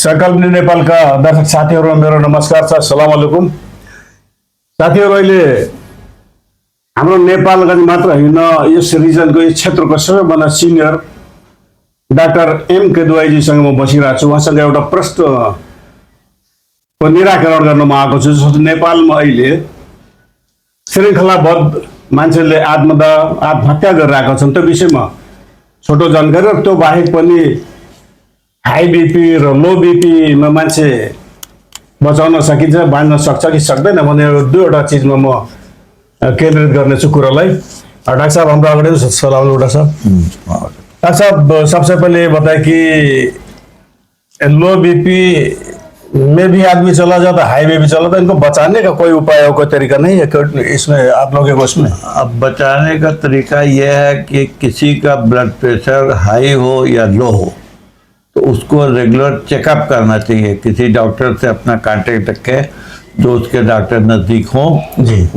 सकल नेपालका दर्शक साथीहरू मेरो नमस्कार छ। सलाम अलैकुम साथीहरू। अहिले हाम्रो नेपालगञ्ज मात्र होइन, यस रिजनको यस क्षेत्रको सबैभन्दा सिनियर डाक्टर एम केदुवाईजीसँग म बसिरहेको छु। उहाँसँग एउटा प्रश्नको निराकरण गर्न म आएको छु। जस्तो नेपालमा अहिले श्रृङ्खलाबद्ध मान्छेले आत्महत्या गरिरहेका छन्। त्यो विषयमा छोटो जानकारी र त्यो बाहेक पनि हाई बिपी र लो बिपीमा मान्छे बचाउन सकिन्छ, बाँड्न सक्छ कि सक्दैन भन्ने दुईवटा चिजमा म केन्द्रित गर्नेछु कुरालाई। डाक्टर साहब हाम्रो अगाडि सलाम डाक्टर साहब। डॉक्टर साहब सबसे पहले बताए कि लो बीपी में भी आदमी चला जाता, हाई में भी चला जाता, इनको बचाने का कोई उपाय हो, कोई तरीका नहीं है इसमें आप लोगों के उसमें? अब बचाने का तरीका यह है कि किसी का ब्लड प्रेशर हाई हो या लो हो तो उसको रेगुलर चेकअप करना चाहिए। किसी डॉक्टर से अपना कांटेक्ट रखे जो उसके डॉक्टर नज़दीक हों,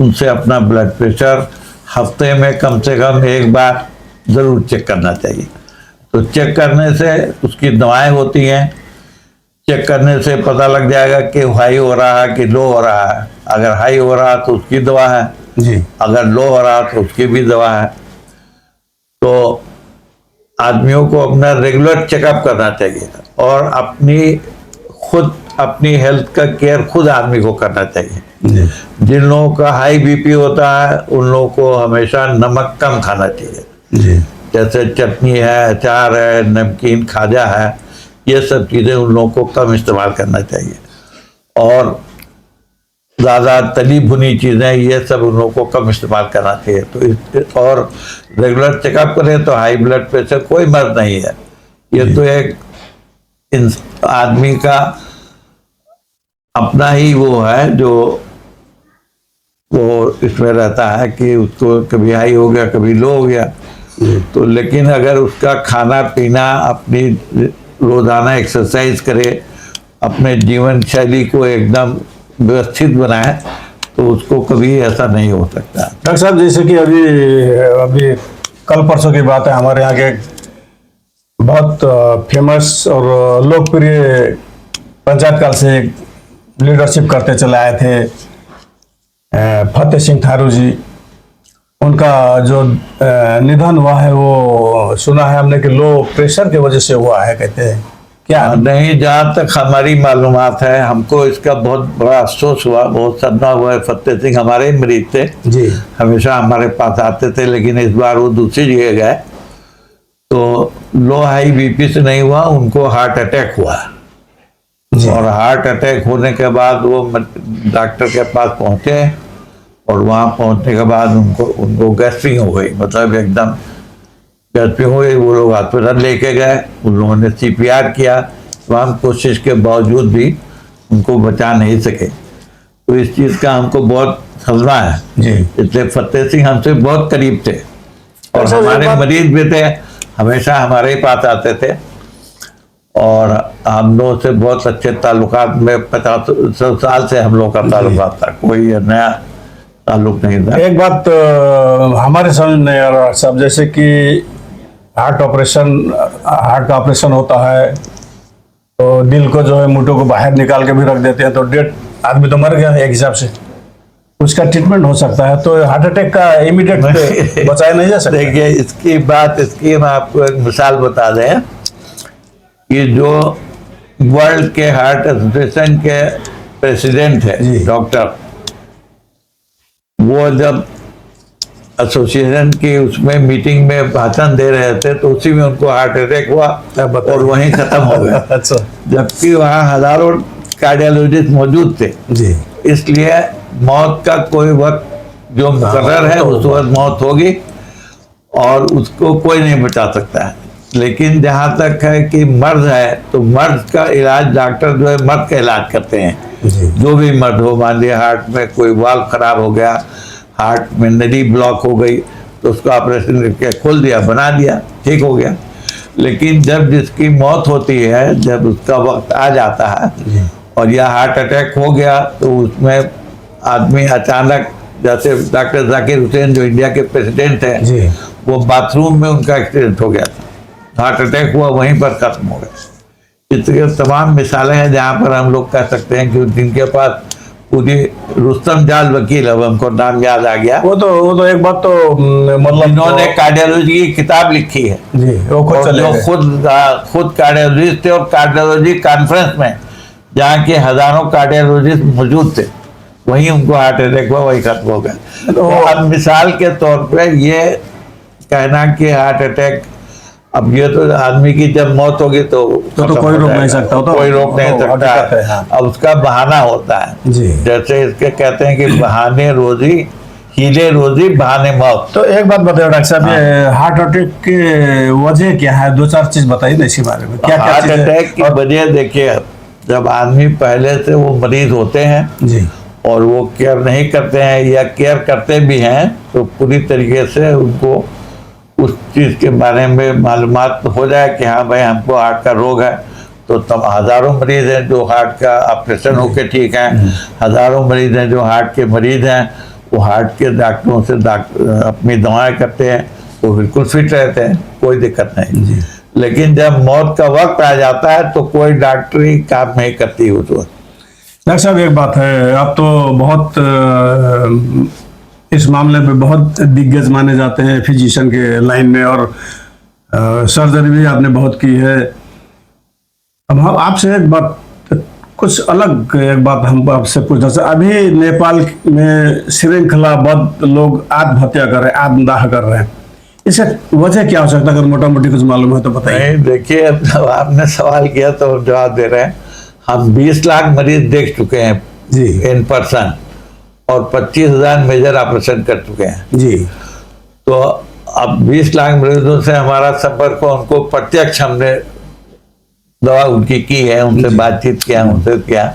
उनसे अपना ब्लड प्रेशर हफ्ते में कम से कम एक बार ज़रूर चेक करना चाहिए। तो चेक करने से उसकी दवाएं होती हैं, चेक करने से पता लग जाएगा कि हाई हो रहा है कि लो हो रहा है। अगर हाई हो रहा तो उसकी दवा है जी, अगर लो हो रहा तो उसकी भी दवा है। तो आदमियों को अपना रेगुलर चेकअप करना चाहिए और अपनी हेल्थ का केयर खुद आदमी को करना चाहिए। जिन लोगों का हाई बीपी होता है उन लोगों को हमेशा नमक कम खाना चाहिए। जैसे चटनी है, अचार है, नमकीन, खाजा है, ये सब चीज़ें उन लोगों को कम इस्तेमाल करना चाहिए। और ज़्यादा तली भुनी चीज़ें ये सब उन लोगों को कम इस्तेमाल करना चाहिए। तो और रेगुलर चेकअप करें तो हाई ब्लड प्रेशर कोई मर्ज नहीं है, ये तो एक आदमी का अपना ही वो है जो वो इसमें रहता है कि उसको कभी हाई हो गया कभी लो हो गया। तो लेकिन अगर उसका खाना पीना, अपनी रोज़ाना एक्सरसाइज करे, अपने जीवन शैली को एकदम व्यवस्थित बनाए तो उसको कभी ऐसा नहीं हो सकता। डॉक्टर साहब जैसे कि अभी कल परसों की बात है, हमारे यहाँ के बहुत फेमस और लोकप्रिय पंचायत काल से लीडरशिप करते चले आए थे फतेह सिंह थारू जी। उनका जो निधन हुआ है वो सुना है हमने कि लो प्रेशर की वजह से हुआ है, कहते हैं। क्या नहीं, जहाँ तक हमारी मालूमात है, हमको इसका बहुत बड़ा अफसोस हुआ, बहुत सदमा हुआ है। फतेह सिंह हमारे ही मरीज थे जी, हमेशा हमारे पास आते थे, लेकिन इस बार वो दूसरी जगह गए तो लो हाई बीपी से नहीं हुआ, उनको हार्ट अटैक हुआ। और हार्ट अटैक होने के बाद वो डॉक्टर के पास पहुँचे और वहाँ पहुँचने के बाद उनको गैस्ट्रिक हो गई, मतलब एकदम गैस्ट्रिक हो गई। वो लोग अस्पताल लेके गए, उन लोगों ने CPR किया, तमाम कोशिश के बावजूद भी उनको बचा नहीं सके। तो इस चीज़ का हमको बहुत सदमा है जी। इसलिए फतेह सिंह हमसे बहुत करीब थे और हमारे मरीज भी थे, हमेशा हमारे ही पास आते थे और हम लोग से बहुत अच्छे ताल्लुकात में 50 साल से हम लोग का ताल्लुकात था, कोई नया ताल्लुक नहीं था। एक बात हमारे समझ नहीं आ रहा सब, जैसे कि हार्ट का ऑपरेशन होता है तो दिल को जो है मुट्ठों को बाहर निकाल के भी रख देते हैं, तो डेड आदमी तो मर गया एक हिसाब से, उसका ट्रीटमेंट हो सकता है। तो हार्ट अटैक का इमीडिएट बचाया नहीं जा सकता। देखिए इसकी हम आपको एक मिसाल बता दें कि जो वर्ल्ड के हार्ट एसोसिएशन के प्रेसिडेंट है डॉक्टर, वो जब एसोसिएशन की उसमें मीटिंग में भाषण दे रहे थे तो उसी में उनको हार्ट अटैक हुआ और वहीं खत्म हो गया। अच्छा, जबकि वहाँ हजारों कार्डियोलॉजिस्ट मौजूद थे जी। इसलिए मौत का कोई वक्त जो मुकर्रर है उस वक्त मौत होगी और उसको कोई नहीं बचा सकता है। लेकिन जहाँ तक है कि मर्ज है तो मर्ज का इलाज डॉक्टर जो है मर्ज का इलाज करते हैं। जो भी मर्ज हो, मान लिया हार्ट में कोई वाल्व खराब हो गया, हार्ट में नली ब्लॉक हो गई तो उसका ऑपरेशन करके खोल दिया, बना दिया, ठीक हो गया। लेकिन जब जिसकी मौत होती है, जब उसका वक्त आ जाता है और यह हार्ट अटैक हो गया तो उसमें आदमी अचानक, जैसे डॉक्टर जाकिर हुसैन जो इंडिया के प्रेसिडेंट हैं, वो बाथरूम में उनका एक्सीडेंट हो गया था, हार्ट अटैक हुआ, वहीं पर खत्म हो गया। इसके तमाम मिसालें हैं जहाँ पर हम लोग कह सकते हैं कि जिनके पास पूरी रुस्तम जाल वकील, अब हमको नाम याद आ गया, वो तो एक बात तो मतलब इन्होंने कार्डियोलॉजी की किताब लिखी है जी, वो खुद और चले जो गए। खुद कार्डियोलॉजिस्ट थे और कार्डियोलॉजी कॉन्फ्रेंस में जहाँ के हजारों कार्डियोलॉजिस्ट मौजूद थे, वहीं उनको हार्ट अटैक हुआ, वही खत्म हो गया। तो अब मिसाल के तौर पे ये कहना कि हार्ट अटैक, अब ये तो आदमी की जब मौत होगी तो खत्म कोई हो रोक नहीं जाएगा, सकता, वो तो कोई रोक नहीं वो सकता हकीकत है, है। हाँ। अब उसका बहाना होता है जी। जैसे इसके कहते हैं कि बहाने रोजी हीले रोजी बहाने मौत। तो एक बात बताओ डॉक्टर साहब, ये हार्ट अटैक की वजह क्या है? 2-4 चीज बताइए ना इसके बारे में, क्या क्या हार्ट चीजें? अटैक की वजह देखिए, जब आदमी पहले से वो मरीज होते हैं जी और वो केयर नहीं करते हैं या केयर करते भी हैं तो पूरी तरीके से उनको उस चीज़ के बारे में मालूमात हो जाए कि हाँ भाई हमको हार्ट का रोग है, तो तब हज़ारों मरीज हैं जो हार्ट का ऑपरेशन होके ठीक हैं, हज़ारों मरीज हैं जो हार्ट के मरीज हैं, वो हार्ट के डॉक्टरों से अपनी दवाएं करते हैं, वो बिल्कुल फिट रहते हैं, कोई दिक्कत नहीं। लेकिन जब मौत का वक्त आ जाता है तो कोई डॉक्टरी काम नहीं करती उस वक्त। डॉक्टर साहब एक बात है, आप तो बहुत इस मामले में बहुत दिग्गज माने जाते हैं फिजिशियन के लाइन में, और सर्जरी भी आपने बहुत की है। अब हम आपसे एक बात, कुछ अलग एक बात हम आपसे पूछना चाहते, अभी नेपाल में श्रृंखलाबद्ध लोग आत्महत्या कर रहे हैं, आत्मदाह कर रहे हैं, इसका वजह क्या हो सकता है? अगर मोटा मोटी कुछ मालूम है तो बताइए। नहीं देखिए, अब आपने सवाल किया तो हम जवाब दे रहे हैं। हम 20 लाख मरीज देख चुके हैं जी इन पर्सन और 25,000 मेजर ऑपरेशन कर चुके हैं। जी। तो अब 20 लाख मरीजों से हमारा संपर्क हो, उनको प्रत्यक्ष हमने दवा उनकी की है, उनसे बातचीत किया, उनसे किया।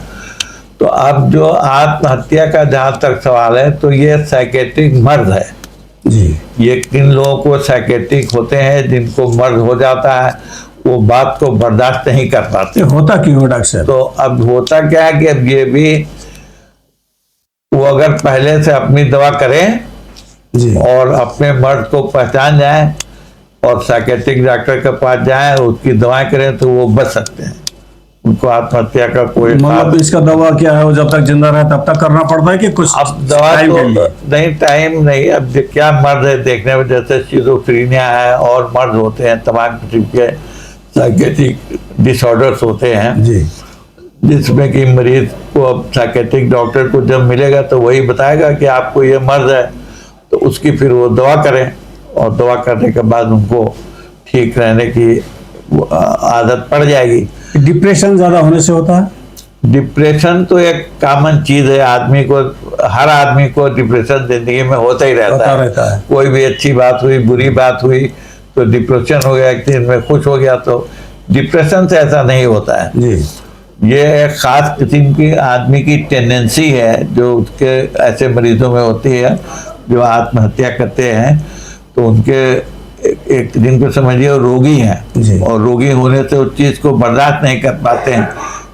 तो अब जो आत्महत्या का जहाँ तक सवाल है तो ये साइकेट्रिक मर्ज है जी। ये किन लोगों को साइकेट्रिक होते हैं जिनको मर्ज हो जाता है, वो बात को बर्दाश्त नहीं कर पाते। ये होता क्यों है डॉक्टर साहब? तो अब होता क्या है कि अब ये भी वो अगर पहले से अपनी दवा करें जी और अपने मर्ज को पहचान जाएं और साइकेट्रिक डॉक्टर के पास जाएं और उसकी दवाएं करें तो वो बच सकते हैं, उनको आत्महत्या का कोई मतलब इसका दवा क्या है? वो जब तक जिंदा रहे तब तक करना पड़ता है कि कुछ अब दवा टाइम के तो लिए? नहीं, टाइम नहीं। अब क्या मर्ज है देखने में, जैसे शिज़ोफ्रेनिया है और मर्ज होते हैं, तमाम किस्म के साइकेट्रिक डिसऑर्डर्स होते हैं जी जिसमें कि मरीज को अब साइकेट्रिक डॉक्टर को जब मिलेगा तो वही बताएगा कि आपको ये मर्ज है, तो उसकी फिर वो दवा करें और दवा करने के बाद उनको ठीक रहने की आदत पड़ जाएगी। डिप्रेशन ज्यादा होने से होता है? डिप्रेशन तो एक कॉमन चीज है, आदमी को, हर आदमी को डिप्रेशन जिंदगी में होता ही रहता है। कोई भी अच्छी बात हुई, बुरी बात हुई तो डिप्रेशन हो गया, एक दिन में खुश हो गया, तो डिप्रेशन से ऐसा नहीं होता है। जी ये एक खास किस्म की आदमी की टेंडेंसी है जो उसके ऐसे मरीजों में होती है जो आत्महत्या करते हैं। तो उनके एक जिनको समझिए रोगी हैं और रोगी होने से उस चीज़ को बर्दाश्त नहीं कर पाते हैं,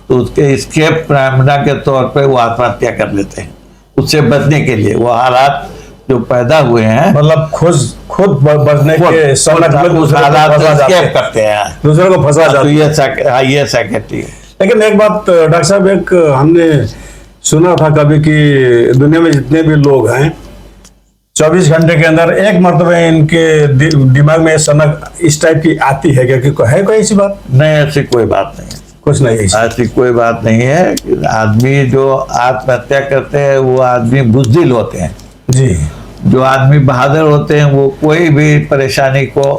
तो उसके एस्केप प्रेरणा के तौर पे वो आत्महत्या कर लेते हैं उससे बचने के लिए। वो हालात जो पैदा हुए हैं, मतलब खुद बचने के समझ में दूसरे करते हैं, दूसरे को फंसा तो जाते हैं। ये साइकेट्री है। लेकिन एक बात डॉक्टर साहब, एक हमने सुना था कभी कि दुनिया में जितने भी लोग हैं 24 घंटे के अंदर एक मरतबा इनके दिमाग में सनक इस टाइप की आती है क्या? कि है कोई ऐसी बात? नहीं, ऐसी कोई बात नहीं है, कुछ नहीं ऐसी। ऐसी कोई बात नहीं है। आदमी जो आत्महत्या करते हैं वो आदमी बुज़दिल होते हैं। जी। जो आदमी बहादुर होते हैं वो कोई भी परेशानी को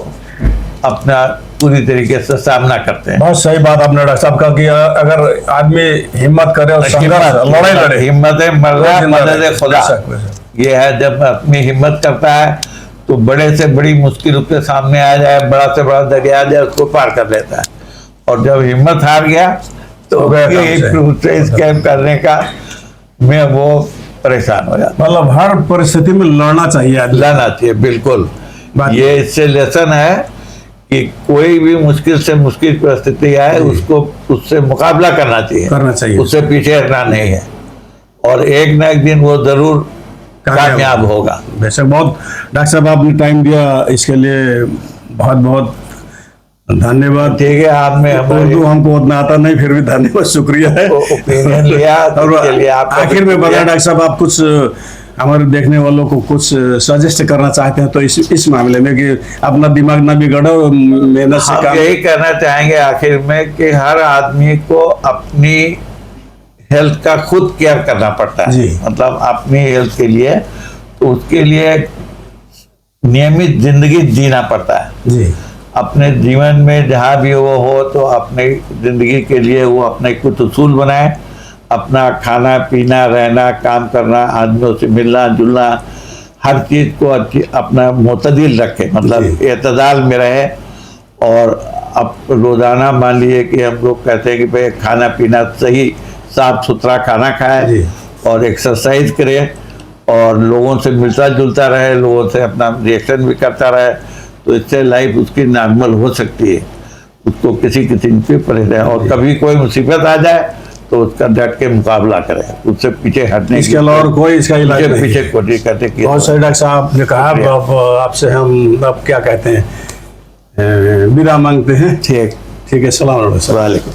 अपना पूरी तरीके से सामना करते हैं। बहुत सही बात आपने डॉक्टर साहब कहा कि अगर आदमी हिम्मत करे और संघर्ष लड़ाई लड़े, हिम्मत मर्दा मदद खुदा, बेशक। ये है जब अपनी हिम्मत करता है तो बड़े से बड़ी मुश्किल उसके सामने आ जाए, बड़ा से बड़ा दरिया आ जाए, उसको पार कर लेता है। और जब हिम्मत हार गया तो उससे स्कैम करने का में वो परेशान हो जाता। मतलब हर परिस्थिति में लड़ना चाहिए आदमी। लड़ना चाहिए, बिल्कुल। ये इससे लेसन है कि कोई भी मुश्किल से मुश्किल परिस्थिति आए उसको उससे मुकाबला करना चाहिए, उससे पीछे हटना नहीं है, और एक न एक दिन वो जरूर कामयाब होगा। बेशक। बहुत डॉक्टर साहब आपने टाइम दिया, इसके लिए बहुत बहुत धन्यवाद। ठीक है, आपने हमारे उर्दू हमको उतना आता नहीं, फिर भी धन्यवाद, शुक्रिया है। ओपिनियन लिया, और उसके लिए आपका आखिर में बताया डॉक्टर साहब, आप कुछ हमारे देखने वालों को कुछ सजेस्ट करना चाहते हैं तो इस मामले में कि अपना दिमाग ना बिगड़ो, मेहनत से हम काम। यही कहना चाहेंगे आखिर में कि हर आदमी को अपनी हेल्थ का खुद केयर करना पड़ता है। जी। मतलब अपनी हेल्थ के लिए, तो उसके लिए नियमित जिंदगी जीना पड़ता है। जी अपने जीवन में जहाँ भी वो हो तो अपनी जिंदगी के लिए वो अपने कुछ उसूल बनाए, अपना खाना पीना, रहना, काम करना, आदमियों से मिलना जुलना, हर चीज़ को अच्छी अपना मुतदिल रखे, मतलब एतदाल में रहे। और अब रोज़ाना मान लिए कि हम लोग कहते हैं कि भाई खाना पीना सही साफ सुथरा खाना खाए और एक्सरसाइज करे और लोगों से मिलता जुलता रहे, लोगों से अपना रिएक्शन भी करता रहे, तो इससे लाइफ उसकी नॉर्मल हो सकती है। उसको किसी किस्म पे पड़े रहे और कभी कोई मुसीबत आ जाए तो उसका डट के मुकाबला करे, उससे पीछे हटने इसके अलावा और कोई इसका इलाज नहीं। पीछे कोशिश करते कि बहुत सही डॉक्टर साहब ने कहा। अब आपसे हम अब क्या कहते हैं, विदा मांगते हैं। ठीक ठीक है, सलाम अलैकुम। वालेकुम।